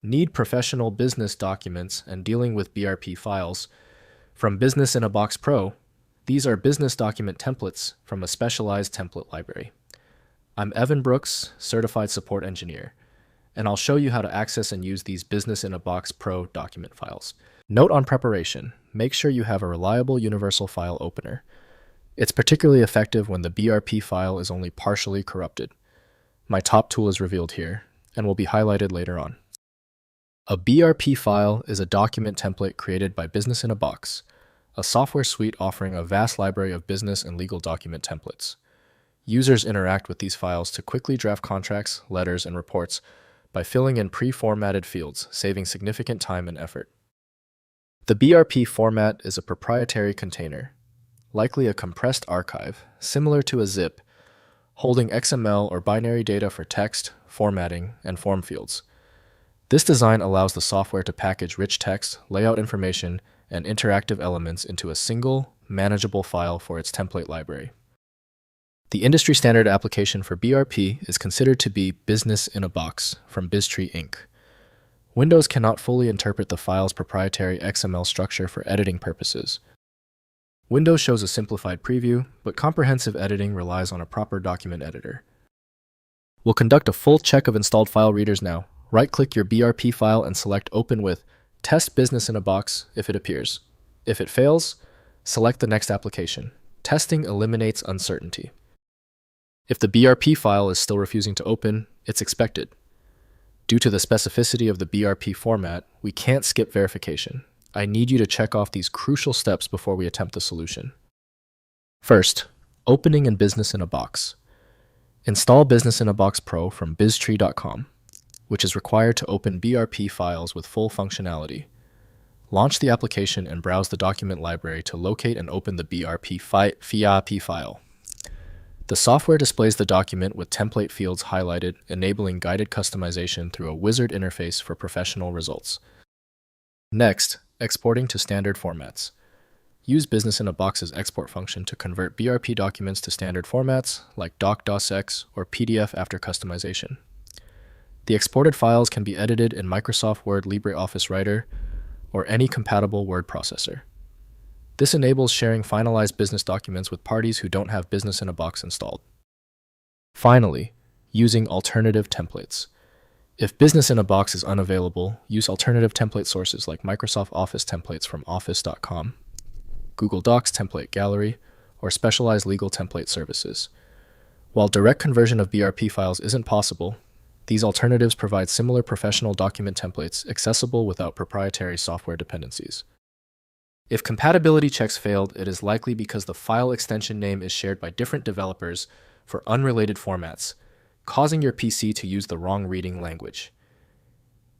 Need professional business documents and dealing with BRP files? From Business in a Box Pro, these are business document templates from a specialized template library. I'm Evan Brooks, Certified Support Engineer, and I'll show you how to access and use these Business in a Box Pro document files. Note on preparation: make sure you have a reliable universal file opener. It's particularly effective when the BRP file is only partially corrupted. My top tool is revealed here, and will be highlighted later on. A BRP file is a document template created by Business in a Box, a software suite offering a vast library of business and legal document templates. Users interact with these files to quickly draft contracts, letters, and reports by filling in pre-formatted fields, saving significant time and effort. The BRP format is a proprietary container, likely a compressed archive, similar to a zip, holding XML or binary data for text, formatting, and form fields. This design allows the software to package rich text, layout information, and interactive elements into a single, manageable file for its template library. The industry standard application for BRP is considered to be Business in a Box from BizTree Inc. Windows cannot fully interpret the file's proprietary XML structure for editing purposes. Windows shows a simplified preview, but comprehensive editing relies on a proper document editor. We'll conduct a full check of installed file readers now. Right-click your BRP file and select Open with Test Business in a Box if it appears. If it fails, select the next application. Testing eliminates uncertainty. If the BRP file is still refusing to open, it's expected. Due to the specificity of the BRP format, we can't skip verification. I need you to check off these crucial steps before we attempt the solution. First, opening in Business in a Box. Install Business in a Box Pro from biztree.com, which is required to open BRP files with full functionality. Launch the application and browse the document library to locate and open the BRP file. The software displays the document with template fields highlighted, enabling guided customization through a wizard interface for professional results. Next, exporting to standard formats. Use Business in a Box's export function to convert BRP documents to standard formats like doc.docx or PDF after customization. The exported files can be edited in Microsoft Word, LibreOffice Writer, or any compatible word processor. This enables sharing finalized business documents with parties who don't have Business in a Box installed. Finally, using alternative templates. If Business in a Box is unavailable, use alternative template sources like Microsoft Office templates from office.com, Google Docs template gallery, or specialized legal template services. While direct conversion of BRP files isn't possible, these alternatives provide similar professional document templates accessible without proprietary software dependencies. If compatibility checks failed, it is likely because the file extension name is shared by different developers for unrelated formats, causing your PC to use the wrong reading language.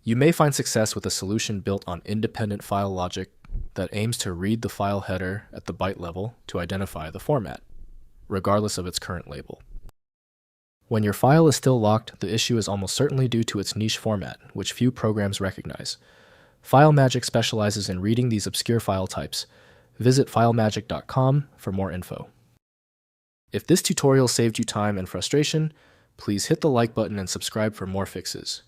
You may find success with a solution built on independent file logic that aims to read the file header at the byte level to identify the format, regardless of its current label. When your file is still locked, the issue is almost certainly due to its niche format, which few programs recognize. FileMagick specializes in reading these obscure file types. Visit filemagick.com for more info. If this tutorial saved you time and frustration, please hit the like button and subscribe for more fixes.